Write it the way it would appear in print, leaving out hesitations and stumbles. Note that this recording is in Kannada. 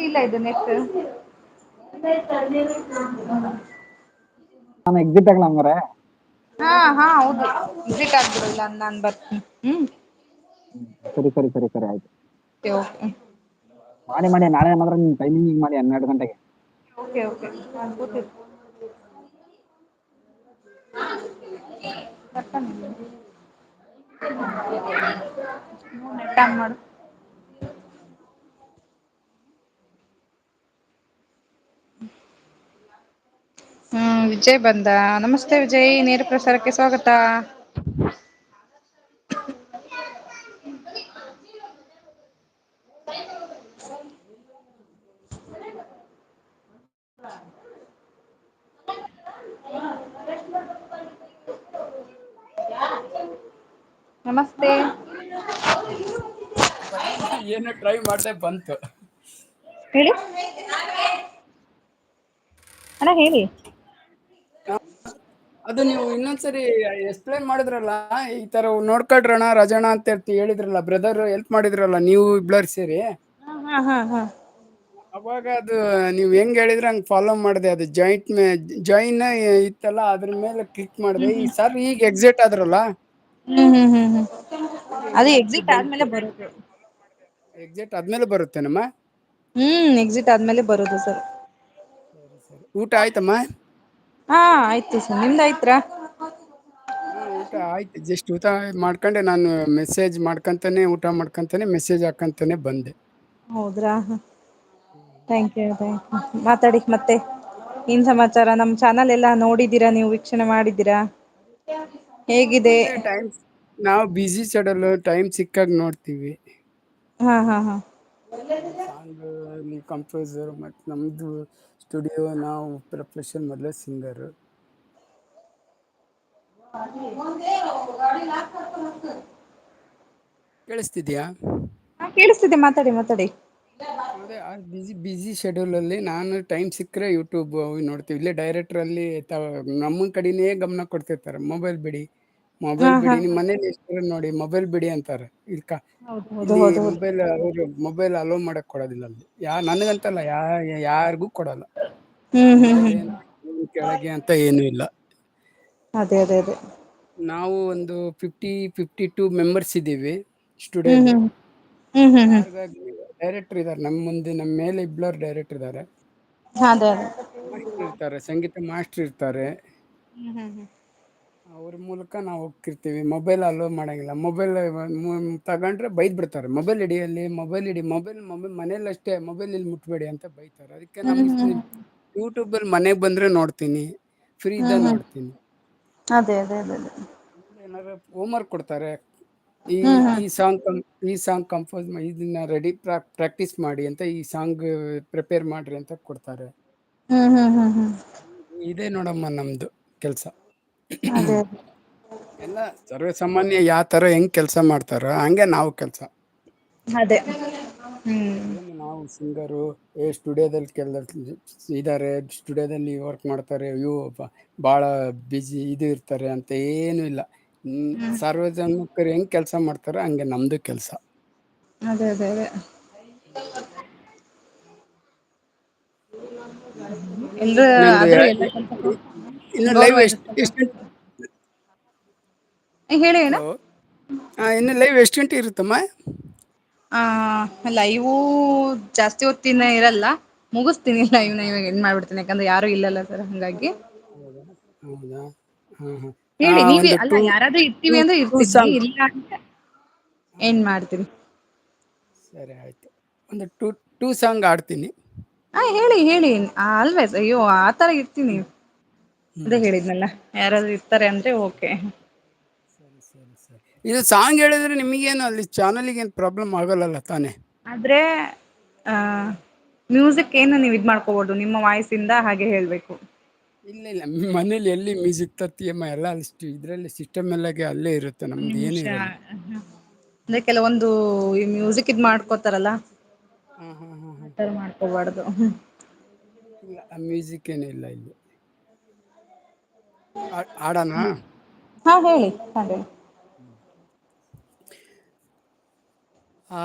ಇಲ್ಲ ಇದು ನೆಟ್ ನಾನು ಎಕ್ಸಿಟ್ ಆಗ್ಲ ಹಂಗಾರೆ. ಹಾ ಹಾ ಹೌದು ಎಕ್ಸಿಟ್ ಆಗ್ಬಿಡು ಇಲ್ಲ ನಾನ್ ಬರ್ತೀನಿ ಹ್ಮ್. ಸರಿ ಸರಿ ಸರಿ ಸರಿ ಆಯ್ತು. ಓಕೆ ಮಾಡಿ ಮಾಡಿ ನಾಳೆ ಮಾತ್ರ ನಿಮ್ ಟೈಮಿಂಗ್ ಮಾಡಿ 12 ಗಂಟೆಗೆ. ಓಕೆ ಓಕೆ ನೆಟ್ ಆನ್ ಮಾಡು. ವಿಜಯ್ ಬಂದ. ನಮಸ್ತೆ ವಿಜಯ್, ನೇರ ಪ್ರಸಾರಕ್ಕೆ ಸ್ವಾಗತ. ನಮಸ್ತೆ. ಏನು ಟ್ರೈ ಮಾಡ್ದೆ ಬಂತು. ಹೇಳಿ ಅಣ್ಣ ಹೇಳಿ. ಅದು ನೀವು ಇನ್ನೊಂದ್ಸರಿ ಎಕ್ಸ್ಪ್ಲೇನ್ ಮಾಡಿದ್ರಲ್ಲ, ಈ ತರ ನೋಡ್ಕೊಳ್ರಣ ರಾಜಣ್ಣ ಅಂತ ಹೇಳಿದ್ರಲ್ಲ, ಬ್ರದರ್ ಹೆಲ್ಪ್ ಮಾಡಿದ್ರಲ್ಲ ನೀವು ಇಬ್ಳರ್ ಸೇರಿ. ಹಾ ಹಾ ಹಾ ಅವಾಗ ಅದು ನೀವ್ ಹೆಂಗ್ ಹೇಳಿದ್ರೆ ಹಂಗ್ ಫಾಲೋ ಮಾಡಿದೆ. ಅದು ಜಾಯಿನ್ ಇತ್ತಲ್ಲ, ಅದ್ರ ಮೇಲೆ ಕ್ಲಿಕ್ ಮಾಡಿದೆ. ಈ ಸರ್ ಈಗ ಎಕ್ಸಿಟ್ ಆದ್ರಲ್ಲ, ಅವಾಗ ಅದು ಏನಾಯ್ತು ಎಕ್ಸಿಟ್ ಆದ್ಮೇಲೆ ಬಂತು. ಬರುತ್ತೆ. ಎಕ್ಸಿಟ್ ಆದ್ಮೇಲೆ ಬರುತ್ತೇನಮ್ಮ. ಎಕ್ಸಿಟ್ ಆದ್ಮೇಲೆ ಬರೋದು ಸರ್. ಸರಿ ಸರಿ. ಊಟ ಆಯ್ತಮ್ಮ. ಹಾ ಆಯ್ತು ಸರ್, ನಿಮ್ದ ಆಯ್ತ್ರಾ. ಹಾ ಊಟ ಆಯ್ತು. ಜಸ್ಟ್ ಊಟ ಮಾಡ್ಕೊಂಡೆ ನಾನು ಮೆಸೇಜ್ ಮಾಡ್ಕೊಂತಾನೆ ಊಟ ಮಾಡ್ಕೊಂತಾನೆ ಮೆಸೇಜ್ ಹಾಕಂತಾನೆ ಬಂದೆ. ಹೌದ್ರಾ, ಥ್ಯಾಂಕ್ ಯು ಮಾತಾಡಿ ಮತ್ತೆ. ಏನ್ ಸಮಾಚಾರ. ನಮ್ ಚಾನಲ್ ಎಲ್ಲಾ ನೋಡಿದೀರಾ ನೀವು, ವೀಕ್ಷಣೆ ಮಾಡಿದೀರಾ. ಹೇಗಿದೆ. ಅದೇ ಟೈಮ್ ನಾವು ಬಿಸಿ ಶೆಡ್ಯೂಲ್, ಟೈಮ್ ಸಿಕ್ಕಾಗ ನೋಡ್ತೀವಿ. ಹಾ ಹಾ ಹಾ ಸಾಂಗ್ ಕಂಪೋಸರ್ ಮತ್ತು ನಮ್ಮದು ಸ್ಟುಡಿಯೋ, ನಾವು ಪ್ರೊಫೆಷನ್ ಮೊದಲೇ ಸಿಂಗರು. ಕೇಳಿಸ್ತಿದ್ಯಾ. ಹಾ ಕೇಳಿಸ್ತಿದ್ದೆ, ಮಾತಾಡಿ ಮಾತಾಡಿ. ಅದೇ ಬಿಸಿ ಶೆಡ್ಯೂಲ್ ಅಲ್ಲಿ ನಾನು ಟೈಮ್ ಸಿಕ್ಕ್ರೆ ಯೂಟ್ಯೂಬ್ ನೋಡ್ತೀವಿ. ಇಲ್ಲೇ ಡೈರೆಕ್ಟರ್ ಅಲ್ಲಿ ನಮ್ಮ ಕಡೆನೇ ಗಮನ ಕೊಡ್ತಿರ್ತಾರೆ. ಮೊಬೈಲ್ ಬಿಡಿ ಹಾ ಮೊಬೈಲ್ ಹಾ ಬಿಡಿ, ನಿಮ್ ಮನೇಲಿ ಎಷ್ಟು ನೋಡಿ ಮೊಬೈಲ್ ಬಿಡಿ ಅಂತಾರೆ. ಹೌದು ಹೌದು ಇಲ್ಲಿ ಹೌದು ಹೌದು ಮೊಬೈಲ್ ಅಲೋ ಮಾಡಕ್ ಕೊಡೋದಿಲ್ಲ ಅಲ್ಲಿ. ನನ್ಗಂತಲ್ಲ, ಯಾರಿಗೂ ಕೊಡಲ್ಲ. ಹ್ಮ್ ಮೇಲೆ ಕೆಳಗೆ ಅಂತ ಏನು ಇಲ್ಲ. ಅದೇ ಅದೇ ಅದೇ ನಾವು ಒಂದು 52 ಮೆಂಬರ್ಸ್ ಇದ್ದೀವಿ ಹ್ಮ್ ಸ್ಟುಡಿಯೋಲಿ. ಹ್ಮ್ ಹ್ಮ್ ಹ್ಮ್ ಹ್ಮ್ ಯಾರಿಗಾಗಿ ಡೈರೆಕ್ಟರ್ ಇದ್ದಾರೆ. ನಮ್ಮ ಮುಂದೆ, ನಮ್ಮ ಮೇಲೆ ಇಬ್ಬರು ಡೈರೆಕ್ಟರ್ ಇದ್ದಾರೆ. ಅದೇ ಅದೇ ಮಾಸ್ಟರ್ ಇರ್ತಾರೆ, ಸಂಗೀತ ಮಾಸ್ಟರ್ ಇರ್ತಾರೆ. ಹ್ಮ್ ಅವ್ರ ಮೂಲಕ ನಾವು ಹೋಗ್ತಿರ್ತೀವಿ. ಮೊಬೈಲ್ ಅಲೋ ಮಾಡಂಗಿಲ್ಲ. ಮೊಬೈಲ್ ತಗೊಂಡ್ರೆ ಬೈದ್ ಬಿಡ್ತಾರೆ. ಮೊಬೈಲ್ ಹಿಡಿಯಲ್ಲಿ, ಮೊಬೈಲ್ ಮನೇಲಿ ಅಷ್ಟೇ, ಮೊಬೈಲ್ ಇಲ್ಲಿ ಮುಟ್ಬೇಡಿ ಅಂತ ಬೈತಾರೆ. ಅದಕ್ಕೆ ಹ್ಮ್ ಹ್ಮ್ ಹ್ಮ್ ಯೂಟ್ಯೂಬ್ ಅಲ್ಲಿ ಮನೆಗ್ ಬಂದ್ರೆ ನೋಡ್ತೀನಿ, ಫ್ರೀ ಇದ್ದಾಗ ಹ್ಮ್ ನೋಡ್ತೀನಿ. ಅದೇ ಅದೇ ಅದೇ ಅದೇ ಏನಾದ್ರು ಹೋಮ್ ವರ್ಕ್ ಕೊಡ್ತಾರೆ. ಈ ಹ್ಮ್ ಹ್ಮ್ ಈ ಸಾಂಗ್ ಈ ಸಾಂಗ್ ಕಂಪೋಸ್ ಇದನ್ನ ರೆಡಿ ಪ್ರಾಕ್ಟೀಸ್ ಮಾಡಿ ಅಂತ, ಈ ಸಾಂಗ್ ಪ್ರಿಪೇರ್ ಮಾಡ್ರಿ ಅಂತ ಕೊಡ್ತಾರೆ. ಹ್ಮ್ ಇದೇ ನೋಡಮ್ಮ ನಮ್ದು ಕೆಲ್ಸ. ಅದೇ ಎಲ್ಲ ಸರ್ವೇ ಸಾಮಾನ್ಯ ಯಾವ ತರ ಹೆಂಗ್ ಕೆಲ್ಸ ಮಾಡ್ತಾರ ಹಂಗೆ ನಾವು ಕೆಲ್ಸ. ಅದೇ ಹ್ಮ್ ಏನು ನಾವು ಸಿಂಗರು ಸ್ಟುಡಿಯೋದಲ್ಲಿ ಇದ್ದಾರೆ, ಸ್ಟುಡಿಯೋದಲ್ಲಿ ವರ್ಕ್ ಮಾಡ್ತಾರೆ, ಭಾಳ ಬ್ಯುಸಿ ಇದು ಇರ್ತಾರೆ ಅಂತ ಏನು ಇಲ್ಲ. ಹ್ಮ್ ಸಾರ್ವಜನಿಕರು ಹೆಂಗ್ ಕೆಲಸ ಮಾಡ್ತಾರ ಹಂಗೆ ನಮ್ದು ಕೆಲ್ಸ. ಅದೇ ಅದೇ ಅದೇ ಎಲ್ರೂ ಇನ್ನೊಂದು ಆದ್ರೂ ಎಲ್ಲ ಕೆಲ್ಸಕ್ಕೂ ಇನ್ನು ಲೈವ್ ಗೌರವ ಎಷ್ಟು ಇರುತ್ತಲ್ಲ. ಎಷ್ಟು ಹೇಳಿ ಅಣ್ಣ. ಹಲೋ, ಇನ್ನು ಲೈವ್ ಎಷ್ಟು ಗಂಟೆ ಇರುತ್ತಮ್ಮ. ಲೈವು ಜಾಸ್ತಿ ಹೊತ್ತಿನ ಇರಲ್ಲ. ಮುಗಿಸ್ತೀನಿ ಲೈವ್ನ ಇವಾಗ ಎಂಡ್ ಮಾಡ್ಬಿಡ್ತೀನಿ. ಯಾಕಂದ್ರೆ ಯಾರು ಇಲ್ಲಲ್ಲ ಸರ್ ಹಂಗಾಗಿ. ಹೌದಾ ಹಾ ಹಾ ಹೇಳಿ ನೀವ ಒಂದು ಅಲ್ಲ, ಟೂ ಯಾರಾದ್ರೂ ಟೂ ಇರ್ತೀವಿ ಅಂದ್ರೆ ಟೂ ಇರ್ತಿದ್ವಿ, ಸಾಂಗ್ ಇಲ್ಲ ಅಂದ್ರೆ ಎಂಡ್ ಮಾಡ್ತೀನಿ. ಸರಿ ಆಯ್ತು. ಒಂದು ಟೂ ಸಾಂಗ್ ಆಡ್ತೀನಿ. ಹೇಳಿ ಹೇಳಿ ಆಲ್ವೇಸ್. ಅಯ್ಯೋ ಆತರ ಇರ್ತೀನಿ. ಅದೇ ಹ್ಮ್ ಹೇಳಿದ್ನಲ್ಲ, ಯಾರಾದ್ರು ಇರ್ತಾರೆ ಅಂದ್ರೆ ಓಕೆ. ಸರಿ ಸರಿ ಸರಿ. ಇದು ಸಾಂಗ್ ಹೇಳಿದ್ರೆ ನಿಮಗೇನು ಅಲ್ಲಿ ಚಾನಲ್ಗೆ ಏನು ಪ್ರಾಬ್ಲಮ್ ಆಗಲ್ಲಲ್ಲ ತಾನೇ. ಆದ್ರೆ ಮ್ಯೂಸಿಕ್ ಏನು ನೀವು ಇದ್ ಮಾಡ್ಕೋಬೋದು, ನಿಮ್ಮ ವಾಯ್ಸ ಇಂದ ಹಾಗೆ ಹೇಳ್ಬೇಕು. ಇಲ್ಲ ಇಲ್ಲ, ಮನೇಲಿ ಎಲ್ಲಿ ಮ್ಯೂಸಿಕ್ ತರ್ತೀಯಮ್ಮ. ಎಲ್ಲ ಅಷ್ಟು ಇದ್ರಲ್ಲಿ ಸಿಸ್ಟಮ್ ಎಲ್ಲಾಗೆ ಅಲ್ಲೇ ಇರುತ್ತೆ. ಒಂದ್ ನಮ್ದು ಏನು ನಿಮಿಷ ಇರಲ್ಲ. ಅಂದ್ರೆ ಕೆಲವೊಂದು ಈ ಮ್ಯೂಸಿಕ್ ಇದ್ ಮಾಡ್ಕೋತಾರಲ್ಲ, ಹಾ ಹಾ ಹಾ ಹಾ ಆತರ ಮಾಡ್ಕೋಬಾರ್ದು. ಇಲ್ಲ ಮ್ಯೂಸಿಕ್ ಏನು ಇಲ್ಲ ಇಲ್ಲಿ. ಹಾಡನ ಹಾ ಹೇಳಿ ಅದೇ ಆ